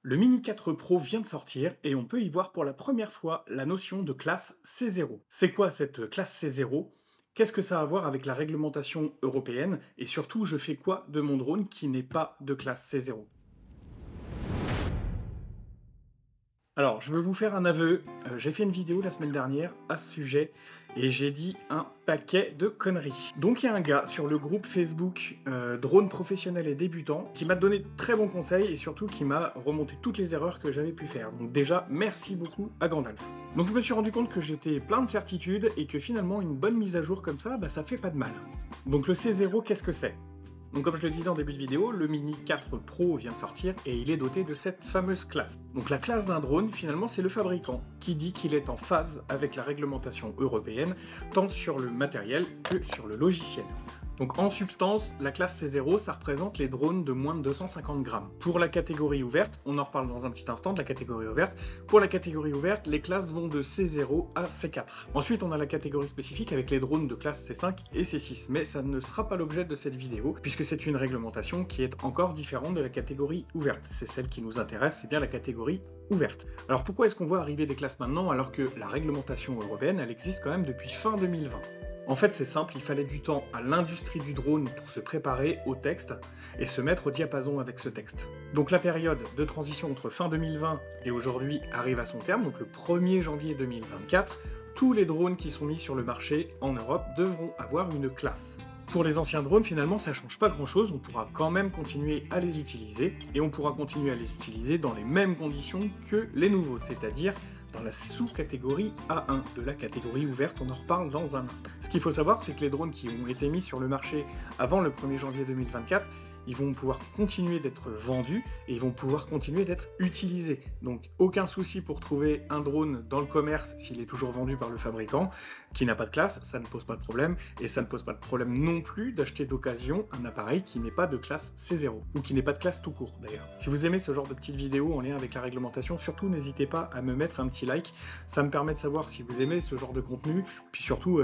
Le Mini 4 Pro vient de sortir et on peut y voir pour la première fois la notion de classe C0. C'est quoi cette classe C0? Qu'est-ce que ça a à voir avec la réglementation européenne? Et surtout, je fais quoi de mon drone qui n'est pas de classe C0? Alors, je veux vous faire un aveu, j'ai fait une vidéo la semaine dernière à ce sujet et j'ai dit un paquet de conneries. Donc il y a un gars sur le groupe Facebook Drone professionnel et débutant qui m'a donné de très bons conseils et surtout qui m'a remonté toutes les erreurs que j'avais pu faire. Donc déjà, merci beaucoup à Gandalf. Donc je me suis rendu compte que j'étais plein de certitudes et que finalement une bonne mise à jour comme ça, ça fait pas de mal. Donc le C0, qu'est-ce que c'est? Donc comme je le disais en début de vidéo, le Mini 4 Pro vient de sortir et il est doté de cette fameuse classe. Donc la classe d'un drone, finalement, c'est le fabricant qui dit qu'il est en phase avec la réglementation européenne, tant sur le matériel que sur le logiciel. Donc en substance, la classe C0, ça représente les drones de moins de 250 grammes. Pour la catégorie ouverte, on en reparle dans un petit instant de la catégorie ouverte, pour la catégorie ouverte, les classes vont de C0 à C4. Ensuite, on a la catégorie spécifique avec les drones de classe C5 et C6, mais ça ne sera pas l'objet de cette vidéo, puisque c'est une réglementation qui est encore différente de la catégorie ouverte. C'est celle qui nous intéresse, c'est bien la catégorie ouverte. Alors pourquoi est-ce qu'on voit arriver des classes maintenant alors que la réglementation européenne, elle existe quand même depuis fin 2020? En fait, c'est simple, il fallait du temps à l'industrie du drone pour se préparer au texte et se mettre au diapason avec ce texte. Donc la période de transition entre fin 2020 et aujourd'hui arrive à son terme, donc le 1er janvier 2024, tous les drones qui sont mis sur le marché en Europe devront avoir une classe. Pour les anciens drones, finalement, ça change pas grand-chose, on pourra quand même continuer à les utiliser, et on pourra continuer à les utiliser dans les mêmes conditions que les nouveaux, c'est-à-dire dans la sous-catégorie A1 de la catégorie ouverte, on en reparle dans un instant. Ce qu'il faut savoir, c'est que les drones qui ont été mis sur le marché avant le 1er janvier 2024, ils vont pouvoir continuer d'être vendus et ils vont pouvoir continuer d'être utilisés. Donc aucun souci pour trouver un drone dans le commerce s'il est toujours vendu par le fabricant, qui n'a pas de classe, ça ne pose pas de problème, et ça ne pose pas de problème non plus d'acheter d'occasion un appareil qui n'est pas de classe C0, ou qui n'est pas de classe tout court d'ailleurs. Si vous aimez ce genre de petites vidéos en lien avec la réglementation, surtout n'hésitez pas à me mettre un petit like, ça me permet de savoir si vous aimez ce genre de contenu, puis surtout...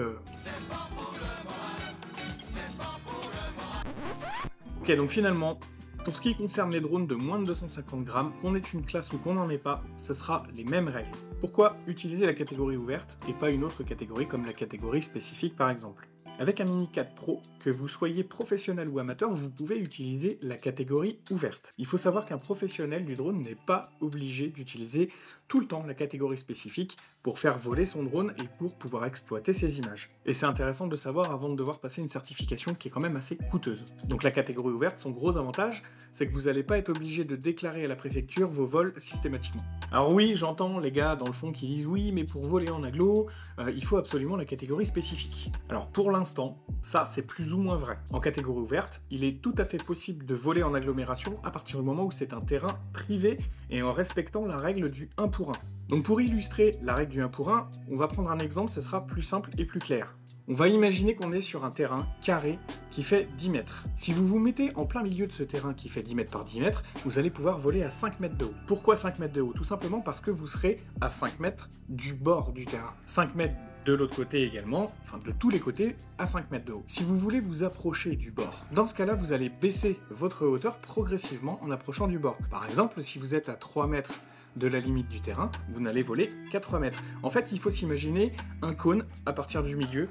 Ok, donc finalement, pour ce qui concerne les drones de moins de 250 grammes, qu'on ait une classe ou qu'on n'en ait pas, ce sera les mêmes règles. Pourquoi utiliser la catégorie ouverte et pas une autre catégorie comme la catégorie spécifique par exemple? Avec un Mini 4 Pro, que vous soyez professionnel ou amateur, vous pouvez utiliser la catégorie ouverte. Il faut savoir qu'un professionnel du drone n'est pas obligé d'utiliser tout le temps la catégorie spécifique pour faire voler son drone et pour pouvoir exploiter ses images. Et c'est intéressant de savoir avant de devoir passer une certification qui est quand même assez coûteuse. Donc la catégorie ouverte, son gros avantage, c'est que vous n'allez pas être obligé de déclarer à la préfecture vos vols systématiquement. Alors oui, j'entends les gars dans le fond qui disent oui, mais pour voler en agglo, il faut absolument la catégorie spécifique. Alors pour l'instant, ça c'est plus ou moins vrai. En catégorie ouverte, il est tout à fait possible de voler en agglomération à partir du moment où c'est un terrain privé et en respectant la règle du 1 pour 1. Donc pour illustrer la règle du 1 pour 1, on va prendre un exemple, ce sera plus simple et plus clair. On va imaginer qu'on est sur un terrain carré qui fait 10 mètres. Si vous vous mettez en plein milieu de ce terrain qui fait 10 mètres par 10 mètres, vous allez pouvoir voler à 5 mètres de haut. Pourquoi 5 mètres de haut? Tout simplement parce que vous serez à 5 mètres du bord du terrain. 5 mètres de l'autre côté également, enfin de tous les côtés, à 5 mètres de haut. Si vous voulez vous approcher du bord, dans ce cas-là, vous allez baisser votre hauteur progressivement en approchant du bord. Par exemple, si vous êtes à 3 mètres de la limite du terrain, vous n'allez voler qu'à 3 mètres. En fait, il faut s'imaginer un cône à partir du milieu.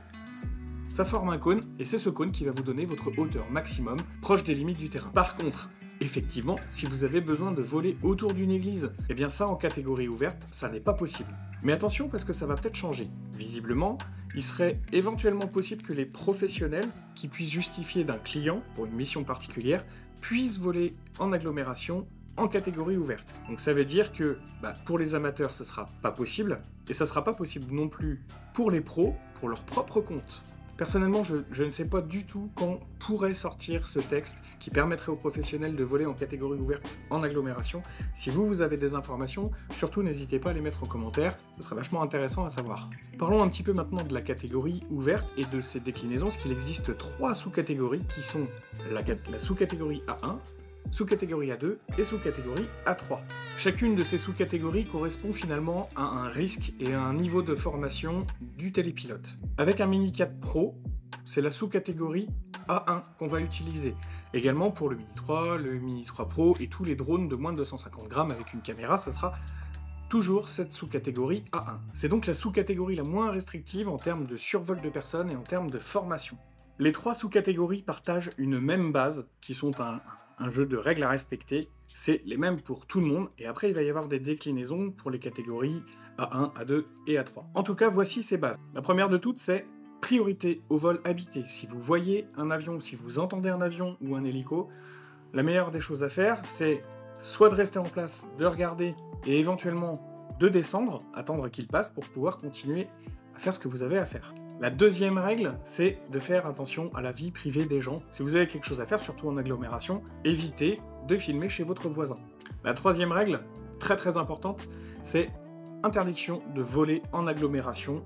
Ça forme un cône, et c'est ce cône qui va vous donner votre hauteur maximum, proche des limites du terrain. Par contre, effectivement, si vous avez besoin de voler autour d'une église, eh bien ça en catégorie ouverte, ça n'est pas possible. Mais attention parce que ça va peut-être changer. Visiblement, il serait éventuellement possible que les professionnels qui puissent justifier d'un client pour une mission particulière puissent voler en agglomération en catégorie ouverte. Donc ça veut dire que pour les amateurs, ça sera pas possible, et ça sera pas possible non plus pour les pros, pour leur propre compte. Personnellement, je ne sais pas du tout quand pourrait sortir ce texte qui permettrait aux professionnels de voler en catégorie ouverte en agglomération. Si vous avez des informations, surtout n'hésitez pas à les mettre en commentaire, ce serait vachement intéressant à savoir. Parlons un petit peu maintenant de la catégorie ouverte et de ses déclinaisons, parce qu'il existe 3 sous-catégories qui sont la sous-catégorie A1, sous-catégorie A2 et sous-catégorie A3. Chacune de ces sous-catégories correspond finalement à un risque et à un niveau de formation du télépilote. Avec un Mini 4 Pro, c'est la sous-catégorie A1 qu'on va utiliser. Également pour le Mini 3, le Mini 3 Pro et tous les drones de moins de 250 grammes avec une caméra, ça sera toujours cette sous-catégorie A1. C'est donc la sous-catégorie la moins restrictive en termes de survol de personnes et en termes de formation. Les trois sous-catégories partagent une même base, qui sont un jeu de règles à respecter. C'est les mêmes pour tout le monde, et après il va y avoir des déclinaisons pour les catégories A1, A2 et A3. En tout cas, voici ces bases. La première de toutes, c'est priorité au vol habité. Si vous voyez un avion, si vous entendez un avion ou un hélico, la meilleure des choses à faire, c'est soit de rester en place, de regarder, et éventuellement de descendre, attendre qu'il passe pour pouvoir continuer à faire ce que vous avez à faire. La deuxième règle, c'est de faire attention à la vie privée des gens. Si vous avez quelque chose à faire, surtout en agglomération, évitez de filmer chez votre voisin. La troisième règle, très importante, c'est interdiction de voler en agglomération,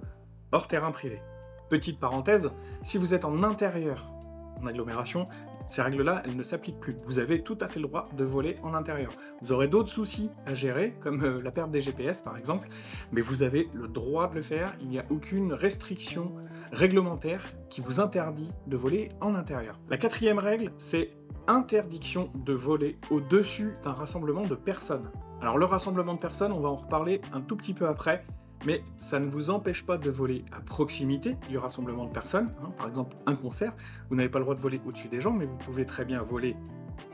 hors terrain privé. Petite parenthèse, si vous êtes en intérieur, en agglomération, ces règles-là, elles ne s'appliquent plus. Vous avez tout à fait le droit de voler en intérieur. Vous aurez d'autres soucis à gérer, comme la perte des GPS par exemple, mais vous avez le droit de le faire. Il n'y a aucune restriction réglementaire qui vous interdit de voler en intérieur. La quatrième règle, c'est interdiction de voler au-dessus d'un rassemblement de personnes. Alors le rassemblement de personnes, on va en reparler un tout petit peu après, mais ça ne vous empêche pas de voler à proximité du rassemblement de personnes. Par exemple, un concert, vous n'avez pas le droit de voler au-dessus des gens, mais vous pouvez très bien voler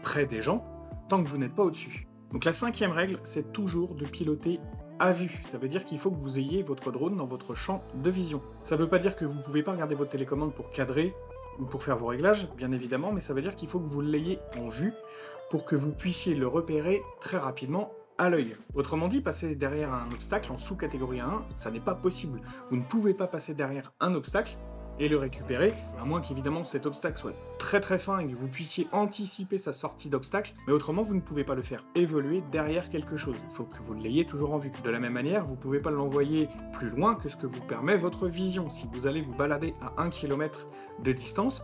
près des gens, tant que vous n'êtes pas au-dessus. Donc la cinquième règle, c'est toujours de piloter à vue. Ça veut dire qu'il faut que vous ayez votre drone dans votre champ de vision. Ça ne veut pas dire que vous ne pouvez pas regarder votre télécommande pour cadrer ou pour faire vos réglages, bien évidemment, mais ça veut dire qu'il faut que vous l'ayez en vue pour que vous puissiez le repérer très rapidement à l'œil. Autrement dit, passer derrière un obstacle en sous-catégorie 1, ça n'est pas possible. Vous ne pouvez pas passer derrière un obstacle et le récupérer, à moins qu'évidemment cet obstacle soit très fin et que vous puissiez anticiper sa sortie d'obstacle, mais autrement vous ne pouvez pas le faire évoluer derrière quelque chose. Il faut que vous l'ayez toujours en vue. De la même manière, vous ne pouvez pas l'envoyer plus loin que ce que vous permet votre vision. Si vous allez vous balader à 1 km de distance,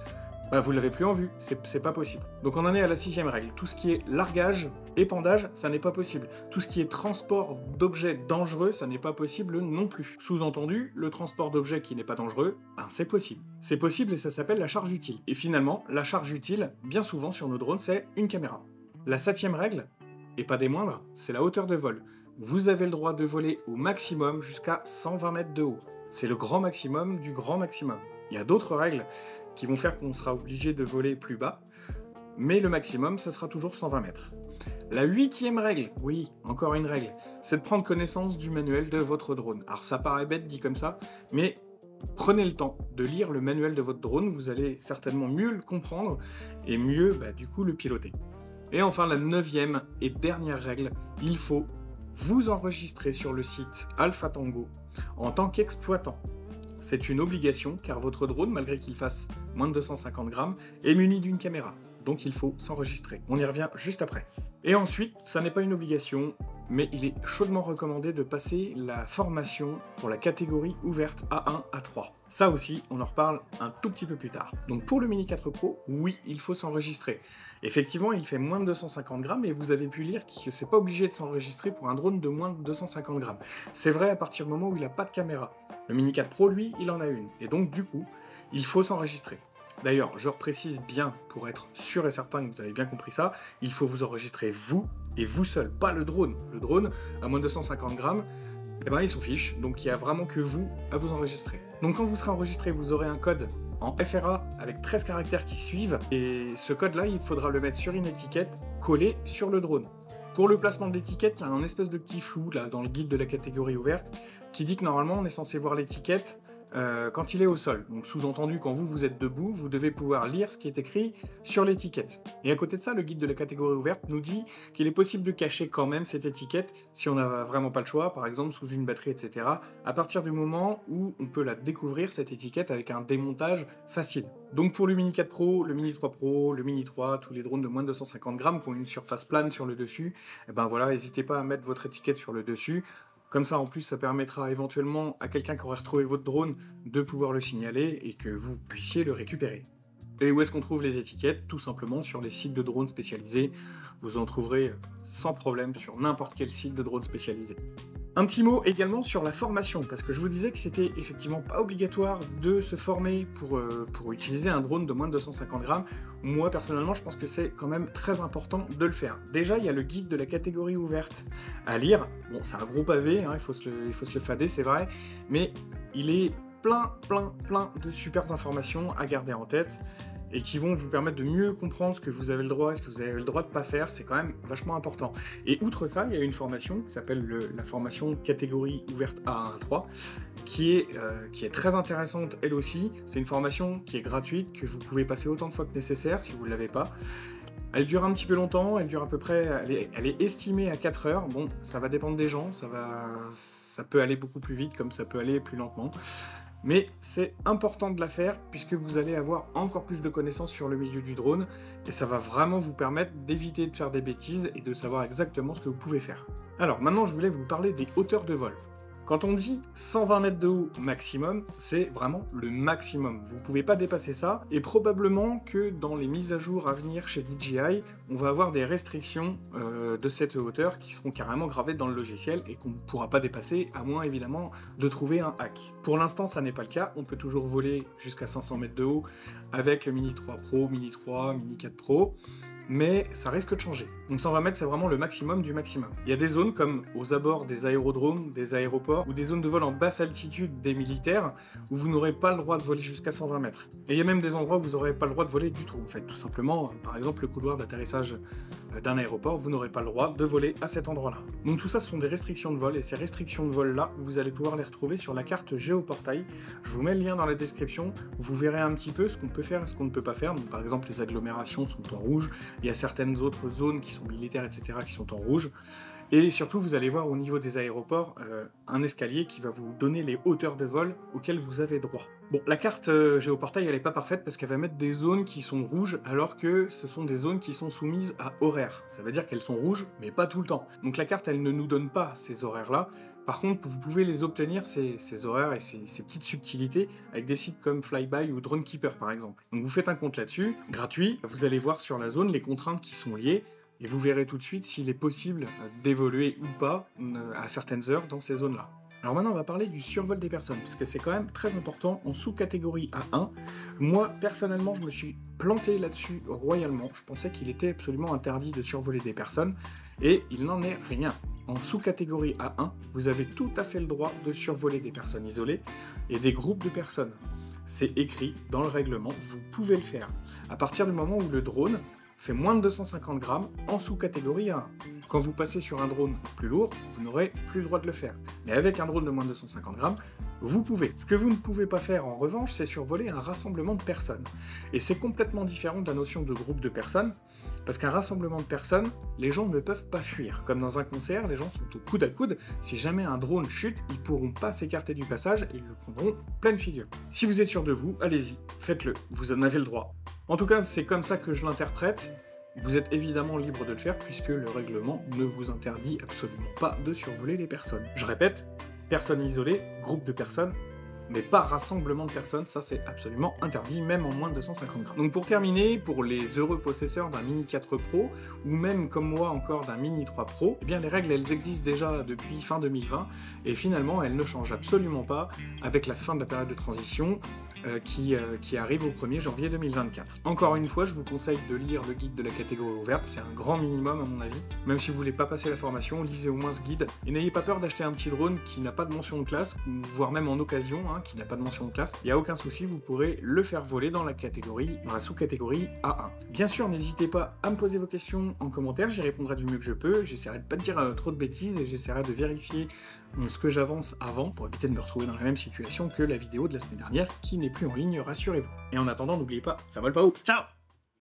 vous ne l'avez plus en vue, c'est pas possible. Donc on en est à la sixième règle. Tout ce qui est largage, épandage, ça n'est pas possible. Tout ce qui est transport d'objets dangereux, ça n'est pas possible non plus. Sous-entendu, le transport d'objets qui n'est pas dangereux, c'est possible. C'est possible et ça s'appelle la charge utile. Et finalement, la charge utile, bien souvent sur nos drones, c'est une caméra. La septième règle, et pas des moindres, c'est la hauteur de vol. Vous avez le droit de voler au maximum jusqu'à 120 mètres de haut. C'est le grand maximum du grand maximum. Il y a d'autres règles qui vont faire qu'on sera obligé de voler plus bas, mais le maximum, ça sera toujours 120 mètres. La huitième règle, oui, encore une règle, c'est de prendre connaissance du manuel de votre drone. Alors ça paraît bête dit comme ça, mais prenez le temps de lire le manuel de votre drone, vous allez certainement mieux le comprendre et mieux, du coup, le piloter. Et enfin, la neuvième et dernière règle, il faut vous enregistrer sur le site Alpha Tango en tant qu'exploitant. C'est une obligation car votre drone, malgré qu'il fasse moins de 250 grammes, est muni d'une caméra. Donc il faut s'enregistrer. On y revient juste après. Et ensuite, ça n'est pas une obligation, mais il est chaudement recommandé de passer la formation pour la catégorie ouverte A1, A3. Ça aussi, on en reparle un tout petit peu plus tard. Donc pour le Mini 4 Pro, oui, il faut s'enregistrer. Effectivement, il fait moins de 250 grammes et vous avez pu lire que c'est pas obligé de s'enregistrer pour un drone de moins de 250 grammes. C'est vrai à partir du moment où il n'a pas de caméra. Le Mini 4 Pro, lui, il en a une. Et donc, du coup, il faut s'enregistrer. D'ailleurs, je reprécise bien, pour être sûr et certain que vous avez bien compris ça, il faut vous enregistrer vous, et vous seul, pas le drone. Le drone, à moins de 250 grammes, il s'en fiche, donc il n'y a vraiment que vous à vous enregistrer. Donc quand vous serez enregistré, vous aurez un code en FRA avec 13 caractères qui suivent, et ce code-là, il faudra le mettre sur une étiquette collée sur le drone. Pour le placement de l'étiquette, il y a un espèce de petit flou là dans le guide de la catégorie ouverte qui dit que normalement on est censé voir l'étiquette quand il est au sol. Donc sous-entendu, quand vous êtes debout, vous devez pouvoir lire ce qui est écrit sur l'étiquette. Et à côté de ça, le guide de la catégorie ouverte nous dit qu'il est possible de cacher quand même cette étiquette si on n'a vraiment pas le choix, par exemple sous une batterie, etc. à partir du moment où on peut la découvrir, cette étiquette, avec un démontage facile. Donc pour le Mini 4 Pro, le Mini 3 Pro, le Mini 3, tous les drones de moins de 250 grammes qui ont une surface plane sur le dessus, n'hésitez pas à mettre votre étiquette sur le dessus. Comme ça, en plus, ça permettra éventuellement à quelqu'un qui aurait retrouvé votre drone de pouvoir le signaler et que vous puissiez le récupérer. Et où est-ce qu'on trouve les étiquettes? Tout simplement sur les sites de drones spécialisés. Vous en trouverez sans problème sur n'importe quel site de drones spécialisé. Un petit mot également sur la formation, parce que je vous disais que c'était effectivement pas obligatoire de se former pour utiliser un drone de moins de 250 grammes. Moi, personnellement, je pense que c'est quand même très important de le faire. Déjà, il y a le guide de la catégorie ouverte à lire. Bon, c'est un gros pavé, hein, il faut se le fader, c'est vrai, mais il est plein de super informations à garder en tête et qui vont vous permettre de mieux comprendre ce que vous avez le droit et ce que vous avez le droit de pas faire, c'est quand même vachement important. Et outre ça, il y a une formation qui s'appelle la formation catégorie ouverte A1-3, qui est très intéressante elle aussi. C'est une formation qui est gratuite, que vous pouvez passer autant de fois que nécessaire si vous ne l'avez pas. Elle dure un petit peu longtemps, elle dure à peu près, elle est estimée à 4 heures. Bon, ça va dépendre des gens, ça peut aller beaucoup plus vite comme ça peut aller plus lentement. Mais c'est important de la faire puisque vous allez avoir encore plus de connaissances sur le milieu du drone et ça va vraiment vous permettre d'éviter de faire des bêtises et de savoir exactement ce que vous pouvez faire. Alors maintenant je voulais vous parler des hauteurs de vol. Quand on dit 120 mètres de haut maximum, c'est vraiment le maximum. Vous ne pouvez pas dépasser ça, et probablement que dans les mises à jour à venir chez DJI, on va avoir des restrictions de cette hauteur qui seront carrément gravées dans le logiciel et qu'on ne pourra pas dépasser, à moins évidemment de trouver un hack. Pour l'instant, ça n'est pas le cas, on peut toujours voler jusqu'à 500 mètres de haut avec le Mini 3 Pro, Mini 3, Mini 4 Pro, mais ça risque de changer. Donc 120 mètres, c'est vraiment le maximum du maximum. Il y a des zones comme aux abords des aérodromes, des aéroports, ou des zones de vol en basse altitude des militaires, où vous n'aurez pas le droit de voler jusqu'à 120 mètres. Et il y a même des endroits où vous n'aurez pas le droit de voler du tout, en fait. Tout simplement, par exemple, le couloir d'atterrissage d'un aéroport, vous n'aurez pas le droit de voler à cet endroit-là. Donc tout ça, ce sont des restrictions de vol, et ces restrictions de vol-là, vous allez pouvoir les retrouver sur la carte Géoportail. Je vous mets le lien dans la description, vous verrez un petit peu ce qu'on peut faire et ce qu'on ne peut pas faire. Donc, par exemple, les agglomérations sont en rouge, il y a certaines autres zones qui sont militaires, etc., qui sont en rouge. Et surtout, vous allez voir au niveau des aéroports un escalier qui va vous donner les hauteurs de vol auxquelles vous avez droit. Bon, la carte Géoportail, elle n'est pas parfaite parce qu'elle va mettre des zones qui sont rouges alors que ce sont des zones qui sont soumises à horaires. Ça veut dire qu'elles sont rouges, mais pas tout le temps. Donc la carte, elle ne nous donne pas ces horaires-là. Par contre, vous pouvez les obtenir, ces horaires et ces petites subtilités, avec des sites comme Flyby ou Dronekeeper par exemple. Donc vous faites un compte là-dessus, gratuit, vous allez voir sur la zone les contraintes qui sont liées, et vous verrez tout de suite s'il est possible d'évoluer ou pas à certaines heures dans ces zones-là. Alors maintenant, on va parler du survol des personnes, parce que c'est quand même très important en sous-catégorie A1. Moi, personnellement, je me suis planté là-dessus royalement. Je pensais qu'il était absolument interdit de survoler des personnes, et il n'en est rien. En sous-catégorie A1, vous avez tout à fait le droit de survoler des personnes isolées et des groupes de personnes. C'est écrit dans le règlement, vous pouvez le faire. À partir du moment où le drone fait moins de 250 grammes en sous-catégorie A1. Quand vous passez sur un drone plus lourd, vous n'aurez plus le droit de le faire. Mais avec un drone de moins de 250 grammes, vous pouvez. Ce que vous ne pouvez pas faire en revanche, c'est survoler un rassemblement de personnes. Et c'est complètement différent de la notion de groupe de personnes, parce qu'un rassemblement de personnes, les gens ne peuvent pas fuir. Comme dans un concert, les gens sont au coude à coude. Si jamais un drone chute, ils ne pourront pas s'écarter du passage et ils le prendront pleine figure. Si vous êtes sûr de vous, allez-y, faites-le, vous en avez le droit. En tout cas, c'est comme ça que je l'interprète. Vous êtes évidemment libre de le faire puisque le règlement ne vous interdit absolument pas de survoler les personnes. Je répète, personnes isolées, groupe de personnes, mais pas rassemblement de personnes, ça c'est absolument interdit, même en moins de 250 grammes. Donc pour terminer, pour les heureux possesseurs d'un Mini 4 Pro, ou même comme moi encore d'un Mini 3 Pro, eh bien les règles elles existent déjà depuis fin 2020, et finalement elles ne changent absolument pas avec la fin de la période de transition, qui arrive au 1er janvier 2024. Encore une fois, je vous conseille de lire le guide de la catégorie ouverte, c'est un grand minimum à mon avis. Même si vous voulez pas passer la formation, lisez au moins ce guide. Et n'ayez pas peur d'acheter un petit drone qui n'a pas de mention de classe, voire même en occasion, qui n'a pas de mention de classe. Il n'y a aucun souci, vous pourrez le faire voler dans la sous-catégorie A1. Bien sûr, n'hésitez pas à me poser vos questions en commentaire, j'y répondrai du mieux que je peux. J'essaierai de pas dire trop de bêtises et j'essaierai de vérifier ce que j'avance avant pour éviter de me retrouver dans la même situation que la vidéo de la semaine dernière qui n'est plus en ligne, rassurez-vous. Et en attendant, n'oubliez pas, ça vole pas haut. Ciao!